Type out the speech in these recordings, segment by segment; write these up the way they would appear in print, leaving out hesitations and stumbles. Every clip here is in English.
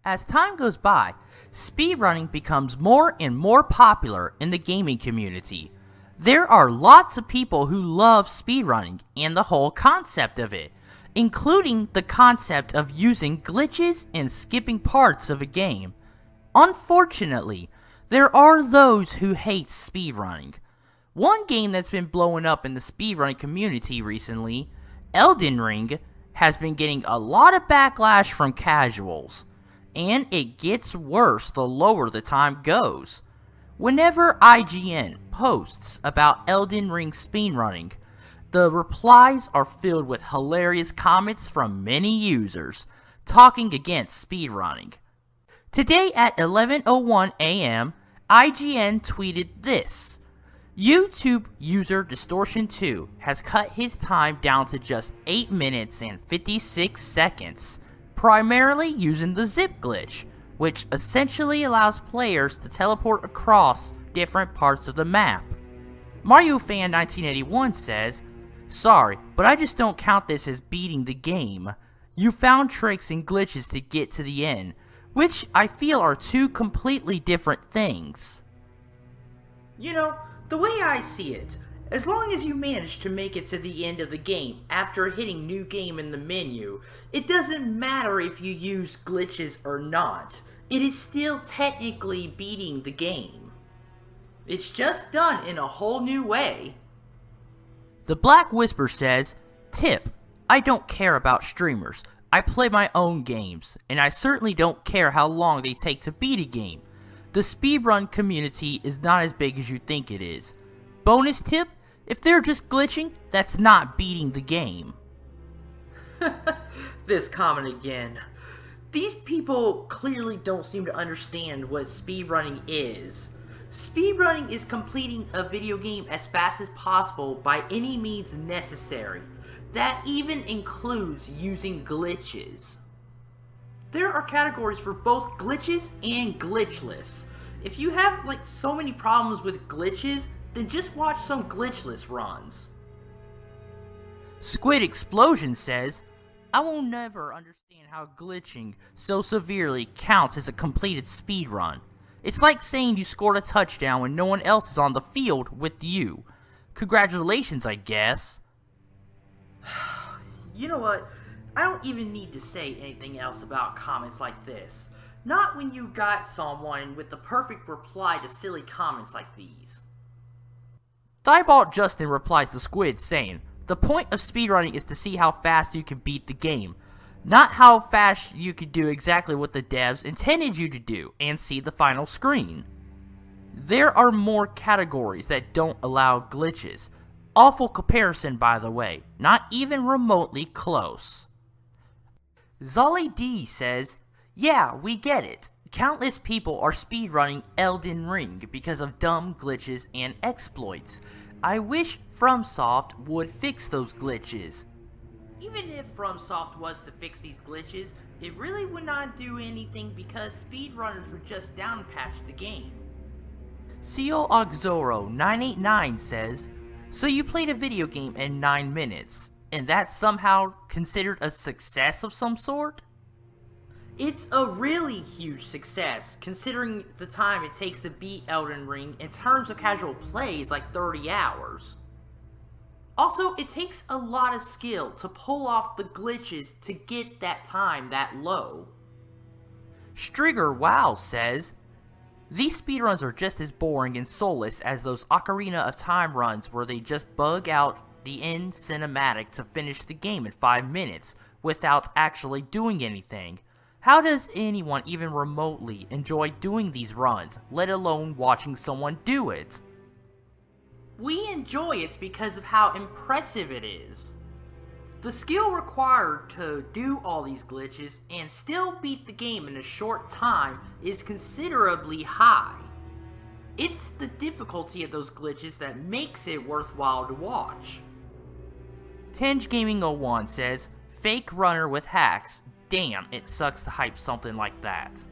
As time goes by, speedrunning becomes more and more popular in the gaming community. There are lots of people who love speedrunning and the whole concept of it, including the concept of using glitches and skipping parts of a game. Unfortunately, there are those who hate speedrunning. One game that's been blowing up in the speedrunning community recently, Elden, has been getting a lot of backlash from casuals. And it gets worse the lower the time goes. Whenever IGN posts about Elden Ring speedrunning, the replies are filled with hilarious comments from many users talking against speedrunning. Today at 11:01 a.m., IGN tweeted this: YouTube user Distortion2 has cut his time down to just 8 minutes and 56 seconds, primarily using the zip glitch, which essentially allows players to teleport across different parts of the map. Mario Fan 1981 says, "Sorry, but I just don't count this as beating the game. You found tricks and glitches to get to the end, which I feel are two completely different things." You know, the way I see it, as long as you manage to make it to the end of the game after hitting new game in the menu, it doesn't matter if you use glitches or not. It is still technically beating the game. It's just done in a whole new way. The Black Whisper says, "Tip, I don't care about streamers. I play my own games, and I certainly don't care how long they take to beat a game. The speedrun community is not as big as you think it is. Bonus tip, if they're just glitching, that's not beating the game." This comment again. These people clearly don't seem to understand what speedrunning is. Speedrunning is completing a video game as fast as possible by any means necessary. That even includes using glitches. There are categories for both glitches and glitchless. If you have so many problems with glitches, then just watch some glitchless runs. Squid Explosion says, "I will never understand how glitching so severely counts as a completed speedrun. It's like saying you scored a touchdown when no one else is on the field with you. Congratulations, I guess." You know what? I don't even need to say anything else about comments like this. Not when you got someone with the perfect reply to silly comments like these. Thibault Justin replies to Squid saying, "The point of speedrunning is to see how fast you can beat the game, not how fast you can do exactly what the devs intended you to do and see the final screen. There are more categories that don't allow glitches. Awful comparison, by the way, not even remotely close." Zolly D says, "Yeah, we get it. Countless people are speedrunning Elden Ring because of dumb glitches and exploits. I wish FromSoft would fix those glitches." Even if FromSoft was to fix these glitches, it really would not do anything because speedrunners would just downpatch the game. Seal Auxoro 989 says, "So you played a video game in 9 minutes, and that's somehow considered a success of some sort?" It's a really huge success, considering the time it takes to beat Elden Ring in terms of casual play is like 30 hours. Also, it takes a lot of skill to pull off the glitches to get that time that low. Strigger Wow says, "These speedruns are just as boring and soulless as those Ocarina of Time runs where they just bug out the end cinematic to finish the game in 5 minutes without actually doing anything. How does anyone even remotely enjoy doing these runs, let alone watching someone do it?" We enjoy it because of how impressive it is. The skill required to do all these glitches and still beat the game in a short time is considerably high. It's the difficulty of those glitches that makes it worthwhile to watch. Tinge Gaming 01 says, "Fake runner with hacks. Damn, it sucks to hype something like that."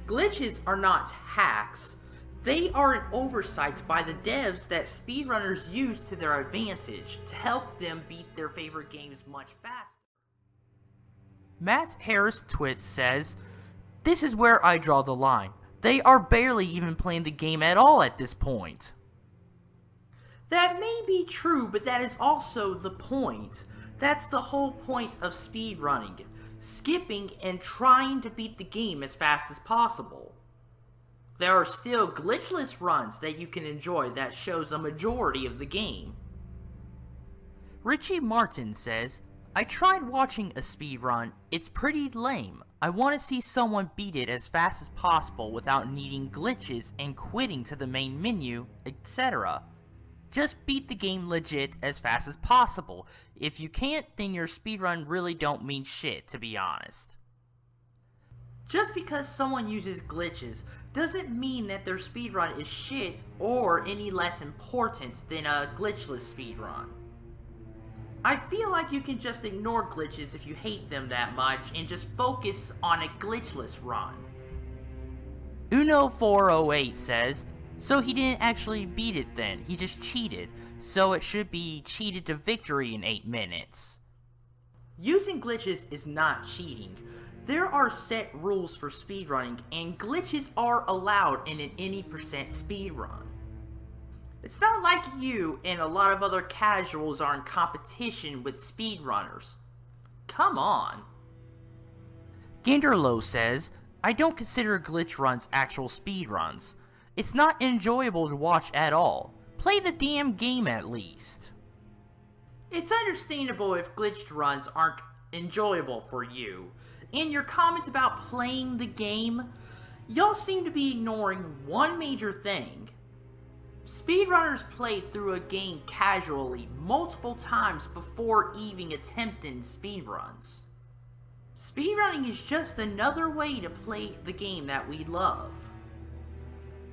Glitches are not hacks. They are an oversight by the devs that speedrunners use to their advantage to help them beat their favorite games much faster. Matt Harris Twit says, This is where I draw the line. They are barely even playing the game at all at this point. That may be true, but that is also the point. That's the whole point of speedrunning. Skipping and trying to beat the game as fast as possible. There are still glitchless runs that you can enjoy that shows a majority of the game. Richie Martin says, I tried watching a speedrun, it's pretty lame. I want to see someone beat it as fast as possible without needing glitches and quitting to the main menu, etc. Just beat the game legit as fast as possible. If you can't, then your speedrun really don't mean shit, to be honest. Just because someone uses glitches doesn't mean that their speedrun is shit or any less important than a glitchless speedrun. I feel like you can just ignore glitches if you hate them that much and just focus on a glitchless run. Uno408 says, so he didn't actually beat it then, he just cheated, so it should be cheated to victory in 8 minutes. Using glitches is not cheating. There are set rules for speedrunning, and glitches are allowed in an any percent speedrun. It's not like you and a lot of other casuals are in competition with speedrunners. Come on. Genderlo says, I don't consider glitch runs actual speedruns. It's not enjoyable to watch at all. Play the damn game at least. It's understandable if glitched runs aren't enjoyable for you. In your comment about playing the game, y'all seem to be ignoring one major thing. Speedrunners play through a game casually multiple times before even attempting speedruns. Speedrunning is just another way to play the game that we love.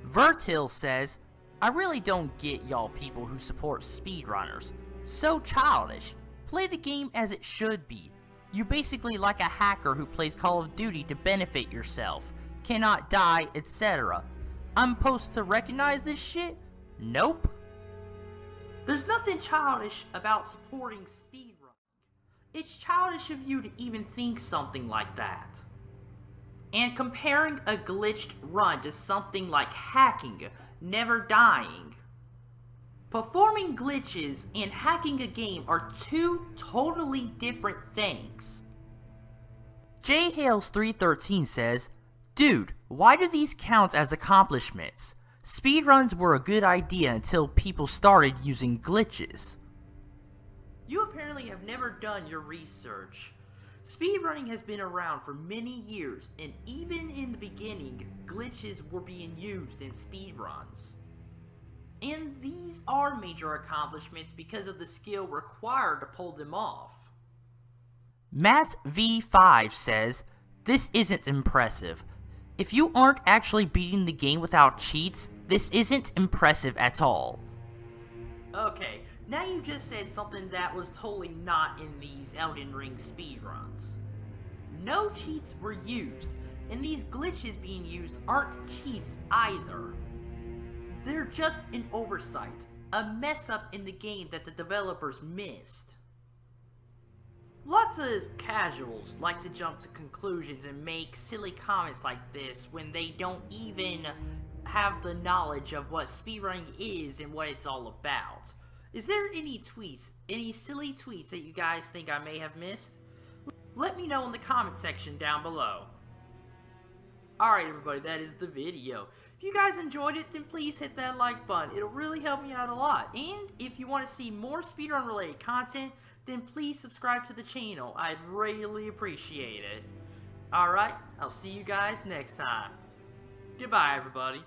Vertil says, I really don't get y'all people who support speedrunners. So childish. Play the game as it should be. You basically like a hacker who plays Call of Duty to benefit yourself, cannot die, etc. I'm supposed to recognize this shit? Nope. There's nothing childish about supporting speedrunning. It's childish of you to even think something like that. And comparing a glitched run to something like hacking, never dying. Performing glitches and hacking a game are two totally different things. JHales313 says, dude, why do these count as accomplishments? Speedruns were a good idea until people started using glitches. You apparently have never done your research. Speedrunning has been around for many years, and even in the beginning, glitches were being used in speedruns. And these are major accomplishments because of the skill required to pull them off. Matt V5 says, this isn't impressive. If you aren't actually beating the game without cheats, this isn't impressive at all. Okay, now you just said something that was totally not in these Elden Ring speedruns. No cheats were used, and these glitches being used aren't cheats either. They're just an oversight, a mess up in the game that the developers missed. Lots of casuals like to jump to conclusions and make silly comments like this when they don't even have the knowledge of what speedrunning is and what it's all about. Is there any tweets, any silly tweets that you guys think I may have missed? Let me know in the comment section down below. Alright everybody, that is the video. If you guys enjoyed it, then please hit that like button. It'll really help me out a lot. And if you want to see more speedrun related content, then please subscribe to the channel. I'd really appreciate it. Alright, I'll see you guys next time. Goodbye everybody.